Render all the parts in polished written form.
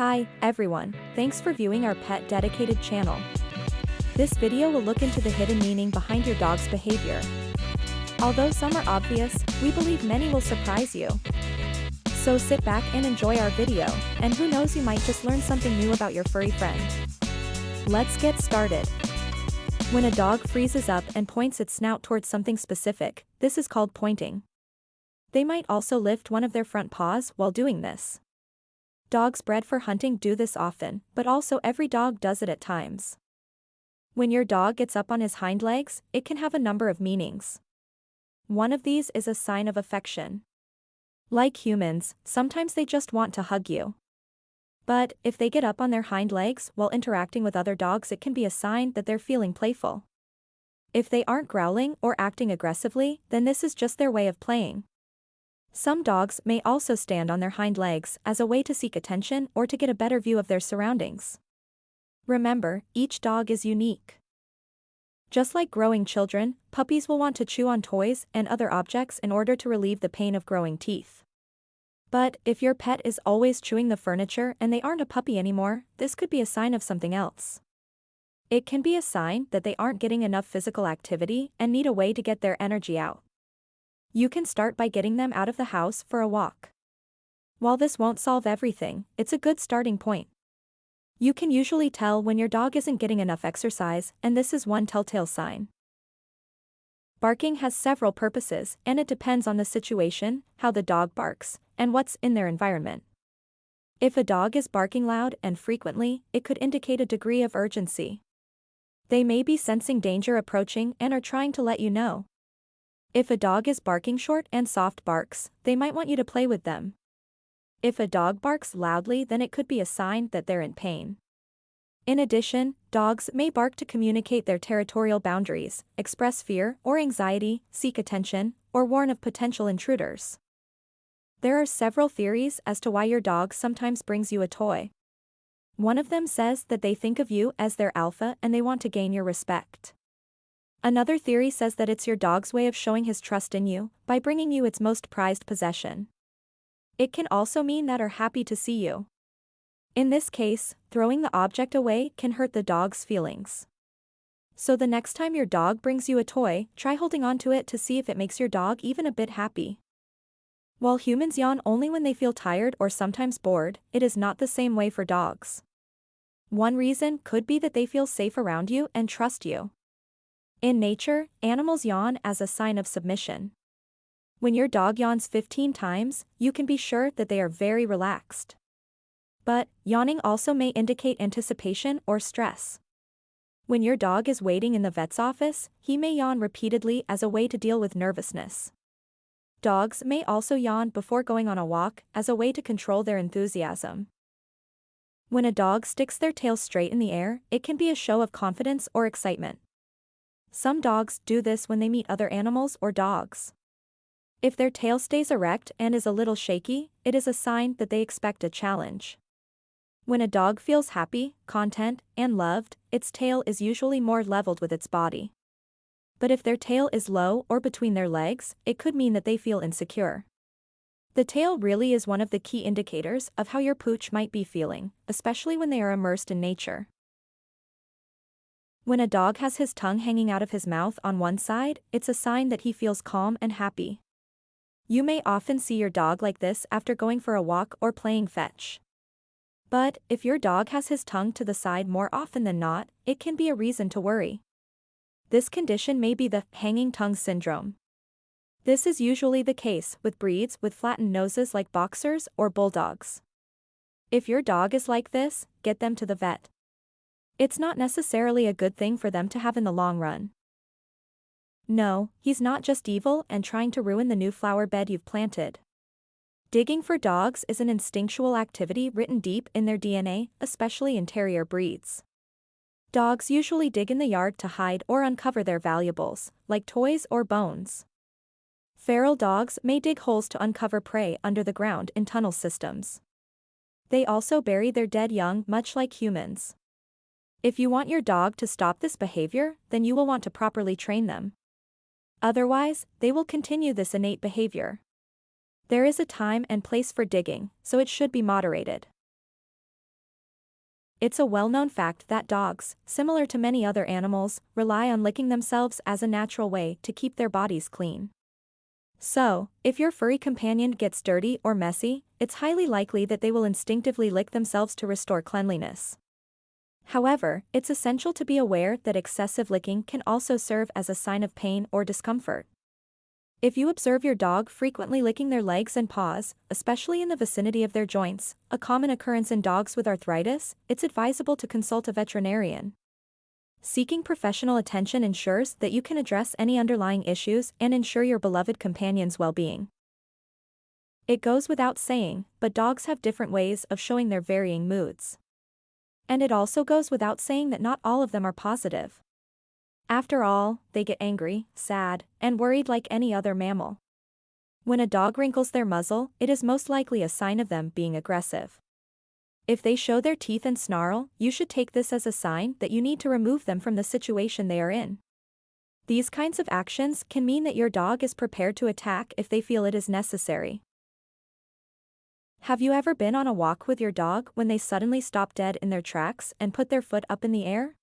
Hi, everyone, thanks for viewing our pet dedicated channel. This video will look into the hidden meaning behind your dog's behavior. Although some are obvious, we believe many will surprise you. So sit back and enjoy our video, and who knows, you might just learn something new about your furry friend. Let's get started. When a dog freezes up and points its snout towards something specific, this is called pointing. They might also lift one of their front paws while doing this. Dogs bred for hunting do this often, but also every dog does it at times. When your dog gets up on his hind legs, it can have a number of meanings. One of these is a sign of affection. Like humans, sometimes they just want to hug you. But if they get up on their hind legs while interacting with other dogs, it can be a sign that they're feeling playful. If they aren't growling or acting aggressively, then this is just their way of playing. Some dogs may also stand on their hind legs as a way to seek attention or to get a better view of their surroundings. Remember, each dog is unique. Just like growing children, puppies will want to chew on toys and other objects in order to relieve the pain of growing teeth. But if your pet is always chewing the furniture and they aren't a puppy anymore, this could be a sign of something else. It can be a sign that they aren't getting enough physical activity and need a way to get their energy out. You can start by getting them out of the house for a walk. While this won't solve everything, it's a good starting point. You can usually tell when your dog isn't getting enough exercise, and this is one telltale sign. Barking has several purposes, and it depends on the situation, how the dog barks, and what's in their environment. If a dog is barking loud and frequently, it could indicate a degree of urgency. They may be sensing danger approaching and are trying to let you know. If a dog is barking short and soft barks, they might want you to play with them. If a dog barks loudly, then it could be a sign that they're in pain. In addition, dogs may bark to communicate their territorial boundaries, express fear or anxiety, seek attention, or warn of potential intruders. There are several theories as to why your dog sometimes brings you a toy. One of them says that they think of you as their alpha and they want to gain your respect. Another theory says that it's your dog's way of showing his trust in you, by bringing you its most prized possession. It can also mean that are happy to see you. In this case, throwing the object away can hurt the dog's feelings. So the next time your dog brings you a toy, try holding on to it to see if it makes your dog even a bit happy. While humans yawn only when they feel tired or sometimes bored, it is not the same way for dogs. One reason could be that they feel safe around you and trust you. In nature, animals yawn as a sign of submission. When your dog yawns 15 times, you can be sure that they are very relaxed. But, yawning also may indicate anticipation or stress. When your dog is waiting in the vet's office, he may yawn repeatedly as a way to deal with nervousness. Dogs may also yawn before going on a walk as a way to control their enthusiasm. When a dog sticks their tail straight in the air, it can be a show of confidence or excitement. Some dogs do this when they meet other animals or dogs. If their tail stays erect and is a little shaky, it is a sign that they expect a challenge. When a dog feels happy, content, and loved, its tail is usually more leveled with its body. But if their tail is low or between their legs, it could mean that they feel insecure. The tail really is one of the key indicators of how your pooch might be feeling, especially when they are immersed in nature. When a dog has his tongue hanging out of his mouth on one side, it's a sign that he feels calm and happy. You may often see your dog like this after going for a walk or playing fetch. But, if your dog has his tongue to the side more often than not, it can be a reason to worry. This condition may be the hanging tongue syndrome. This is usually the case with breeds with flattened noses like boxers or bulldogs. If your dog is like this, get them to the vet. It's not necessarily a good thing for them to have in the long run. No, he's not just evil and trying to ruin the new flower bed you've planted. Digging for dogs is an instinctual activity written deep in their DNA, especially in terrier breeds. Dogs usually dig in the yard to hide or uncover their valuables, like toys or bones. Feral dogs may dig holes to uncover prey under the ground in tunnel systems. They also bury their dead young, much like humans. If you want your dog to stop this behavior, then you will want to properly train them. Otherwise, they will continue this innate behavior. There is a time and place for digging, so it should be moderated. It's a well-known fact that dogs, similar to many other animals, rely on licking themselves as a natural way to keep their bodies clean. So, if your furry companion gets dirty or messy, it's highly likely that they will instinctively lick themselves to restore cleanliness. However, it's essential to be aware that excessive licking can also serve as a sign of pain or discomfort. If you observe your dog frequently licking their legs and paws, especially in the vicinity of their joints, a common occurrence in dogs with arthritis, it's advisable to consult a veterinarian. Seeking professional attention ensures that you can address any underlying issues and ensure your beloved companion's well-being. It goes without saying, but dogs have different ways of showing their varying moods. And it also goes without saying that not all of them are positive. After all, they get angry, sad, and worried like any other mammal. When a dog wrinkles their muzzle, it is most likely a sign of them being aggressive. If they show their teeth and snarl, you should take this as a sign that you need to remove them from the situation they are in. These kinds of actions can mean that your dog is prepared to attack if they feel it is necessary. Have you ever been on a walk with your dog when they suddenly stop dead in their tracks and put their foot up in the air?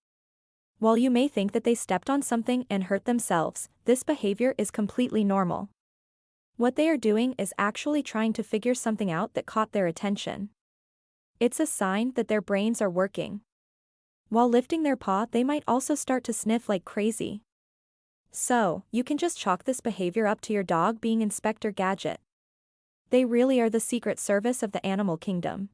While you may think that they stepped on something and hurt themselves, this behavior is completely normal. What they are doing is actually trying to figure something out that caught their attention. It's a sign that their brains are working. While lifting their paw, they might also start to sniff like crazy. So, you can just chalk this behavior up to your dog being Inspector Gadget. They really are the secret service of the animal kingdom.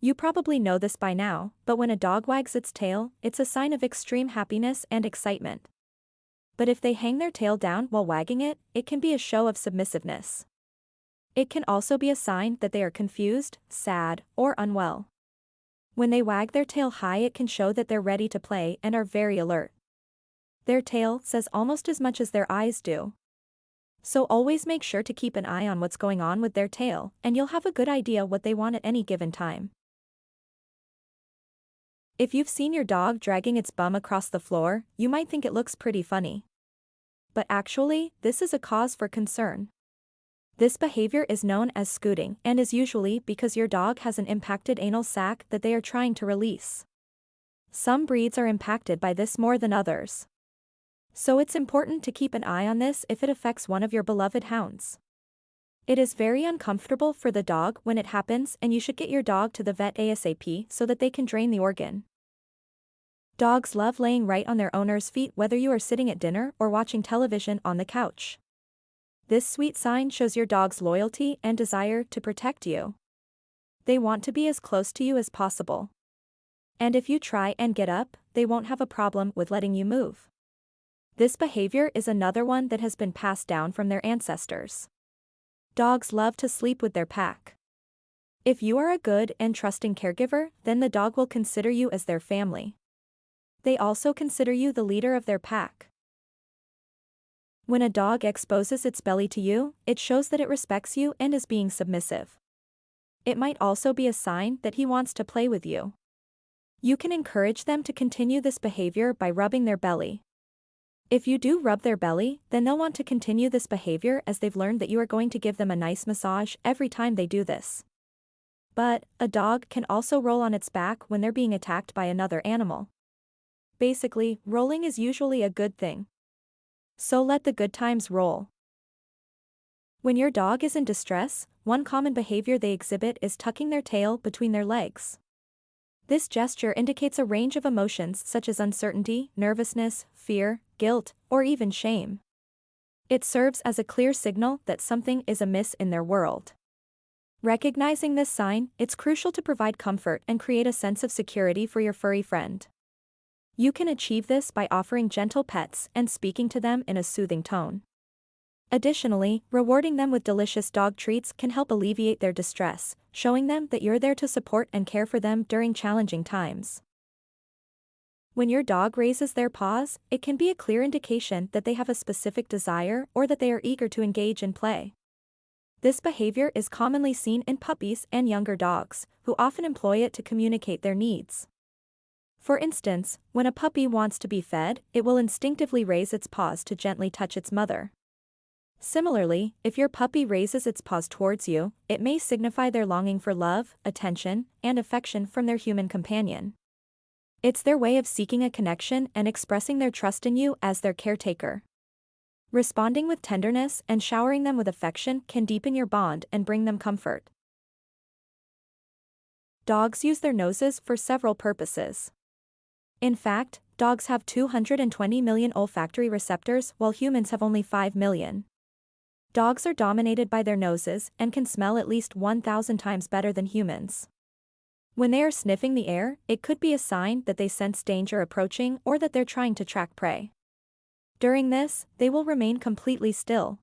You probably know this by now, but when a dog wags its tail, it's a sign of extreme happiness and excitement. But if they hang their tail down while wagging it, it can be a show of submissiveness. It can also be a sign that they are confused, sad, or unwell. When they wag their tail high, it can show that they're ready to play and are very alert. Their tail says almost as much as their eyes do. So always make sure to keep an eye on what's going on with their tail, and you'll have a good idea what they want at any given time. If you've seen your dog dragging its bum across the floor, you might think it looks pretty funny. But actually, this is a cause for concern. This behavior is known as scooting and is usually because your dog has an impacted anal sac that they are trying to release. Some breeds are impacted by this more than others. So it's important to keep an eye on this if it affects one of your beloved hounds. It is very uncomfortable for the dog when it happens, and you should get your dog to the vet ASAP so that they can drain the organ. Dogs love laying right on their owner's feet whether you are sitting at dinner or watching television on the couch. This sweet sign shows your dog's loyalty and desire to protect you. They want to be as close to you as possible. And if you try and get up, they won't have a problem with letting you move. This behavior is another one that has been passed down from their ancestors. Dogs love to sleep with their pack. If you are a good and trusting caregiver, then the dog will consider you as their family. They also consider you the leader of their pack. When a dog exposes its belly to you, it shows that it respects you and is being submissive. It might also be a sign that he wants to play with you. You can encourage them to continue this behavior by rubbing their belly. If you do rub their belly, then they'll want to continue this behavior as they've learned that you are going to give them a nice massage every time they do this. But, a dog can also roll on its back when they're being attacked by another animal. Basically, rolling is usually a good thing. So let the good times roll. When your dog is in distress, one common behavior they exhibit is tucking their tail between their legs. This gesture indicates a range of emotions such as uncertainty, nervousness, fear, guilt, or even shame. It serves as a clear signal that something is amiss in their world. Recognizing this sign, it's crucial to provide comfort and create a sense of security for your furry friend. You can achieve this by offering gentle pets and speaking to them in a soothing tone. Additionally, rewarding them with delicious dog treats can help alleviate their distress, showing them that you're there to support and care for them during challenging times. When your dog raises their paws, it can be a clear indication that they have a specific desire or that they are eager to engage in play. This behavior is commonly seen in puppies and younger dogs, who often employ it to communicate their needs. For instance, when a puppy wants to be fed, it will instinctively raise its paws to gently touch its mother. Similarly, if your puppy raises its paws towards you, it may signify their longing for love, attention, and affection from their human companion. It's their way of seeking a connection and expressing their trust in you as their caretaker. Responding with tenderness and showering them with affection can deepen your bond and bring them comfort. Dogs use their noses for several purposes. In fact, dogs have 220 million olfactory receptors while humans have only 5 million. Dogs are dominated by their noses and can smell at least 1,000 times better than humans. When they are sniffing the air, it could be a sign that they sense danger approaching or that they're trying to track prey. During this, they will remain completely still.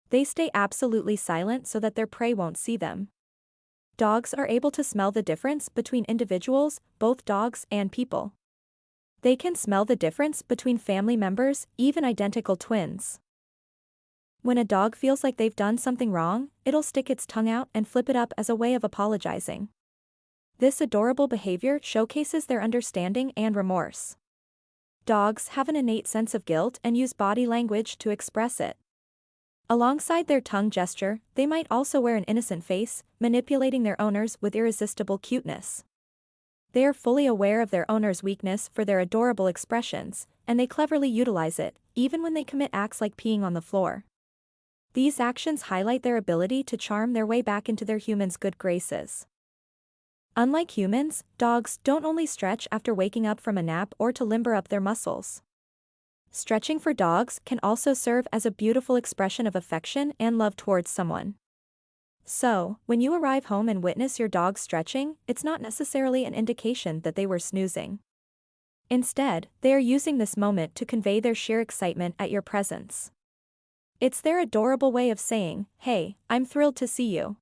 They stay absolutely silent so that their prey won't see them. Dogs are able to smell the difference between individuals, both dogs and people. They can smell the difference between family members, even identical twins. When a dog feels like they've done something wrong, it'll stick its tongue out and flip it up as a way of apologizing. This adorable behavior showcases their understanding and remorse. Dogs have an innate sense of guilt and use body language to express it. Alongside their tongue gesture, they might also wear an innocent face, manipulating their owners with irresistible cuteness. They are fully aware of their owner's weakness for their adorable expressions, and they cleverly utilize it, even when they commit acts like peeing on the floor. These actions highlight their ability to charm their way back into their humans' good graces. Unlike humans, dogs don't only stretch after waking up from a nap or to limber up their muscles. Stretching for dogs can also serve as a beautiful expression of affection and love towards someone. So, when you arrive home and witness your dog stretching, it's not necessarily an indication that they were snoozing. Instead, they are using this moment to convey their sheer excitement at your presence. It's their adorable way of saying, "Hey, I'm thrilled to see you.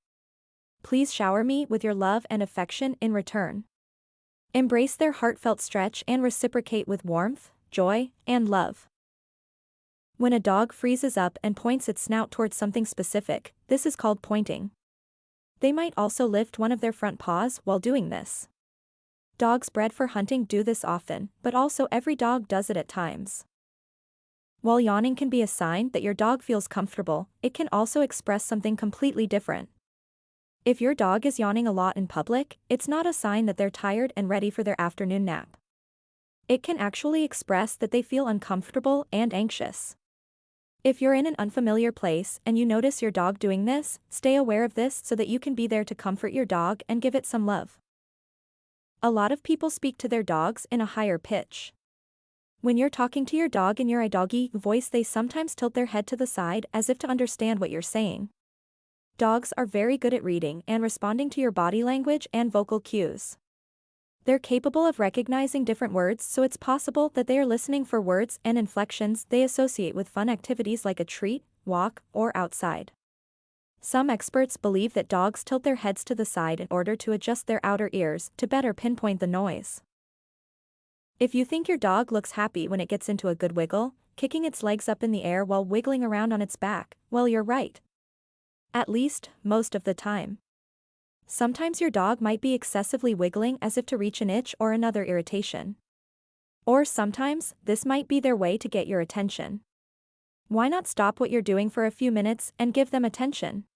Please shower me with your love and affection in return." Embrace their heartfelt stretch and reciprocate with warmth, joy, and love. When a dog freezes up and points its snout towards something specific, this is called pointing. They might also lift one of their front paws while doing this. Dogs bred for hunting do this often, but also every dog does it at times. While yawning can be a sign that your dog feels comfortable, it can also express something completely different. If your dog is yawning a lot in public, it's not a sign that they're tired and ready for their afternoon nap. It can actually express that they feel uncomfortable and anxious. If you're in an unfamiliar place and you notice your dog doing this, stay aware of this so that you can be there to comfort your dog and give it some love. A lot of people speak to their dogs in a higher pitch. When you're talking to your dog in your iDoggy voice, they sometimes tilt their head to the side as if to understand what you're saying. Dogs are very good at reading and responding to your body language and vocal cues. They're capable of recognizing different words, so it's possible that they are listening for words and inflections they associate with fun activities like a treat, walk, or outside. Some experts believe that dogs tilt their heads to the side in order to adjust their outer ears to better pinpoint the noise. If you think your dog looks happy when it gets into a good wiggle, kicking its legs up in the air while wiggling around on its back, well, you're right. At least, most of the time. Sometimes your dog might be excessively wiggling as if to reach an itch or another irritation. Or sometimes, this might be their way to get your attention. Why not stop what you're doing for a few minutes and give them attention?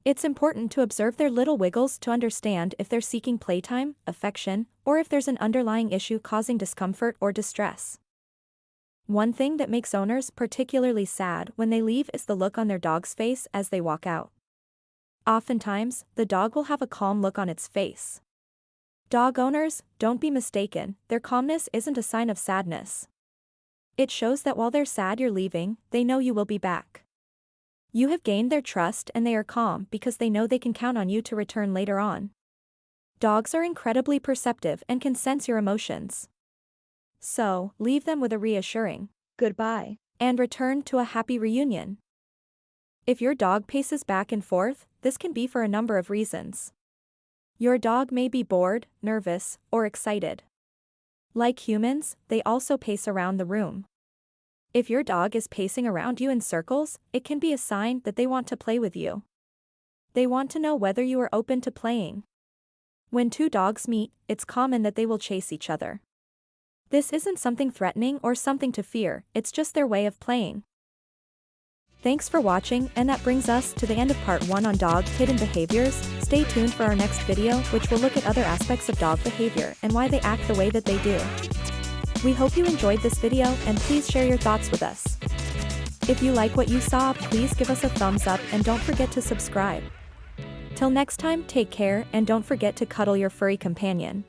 It's important to observe their little wiggles to understand if they're seeking playtime, affection, or if there's an underlying issue causing discomfort or distress. One thing that makes owners particularly sad when they leave is the look on their dog's face as they walk out. Oftentimes, the dog will have a calm look on its face. Dog owners, don't be mistaken, their calmness isn't a sign of sadness. It shows that while they're sad you're leaving, they know you will be back. You have gained their trust and they are calm because they know they can count on you to return later on. Dogs are incredibly perceptive and can sense your emotions. So, leave them with a reassuring goodbye and return to a happy reunion. If your dog paces back and forth, this can be for a number of reasons. Your dog may be bored, nervous, or excited. Like humans, they also pace around the room. If your dog is pacing around you in circles, it can be a sign that they want to play with you. They want to know whether you are open to playing. When two dogs meet, it's common that they will chase each other. This isn't something threatening or something to fear, it's just their way of playing. Thanks for watching, and that brings us to the end of part 1 on dog hidden behaviors. Stay tuned for our next video, which will look at other aspects of dog behavior and why they act the way that they do. We hope you enjoyed this video, and please share your thoughts with us. If you like what you saw, please give us a thumbs up and don't forget to subscribe. Till next time, take care and don't forget to cuddle your furry companion.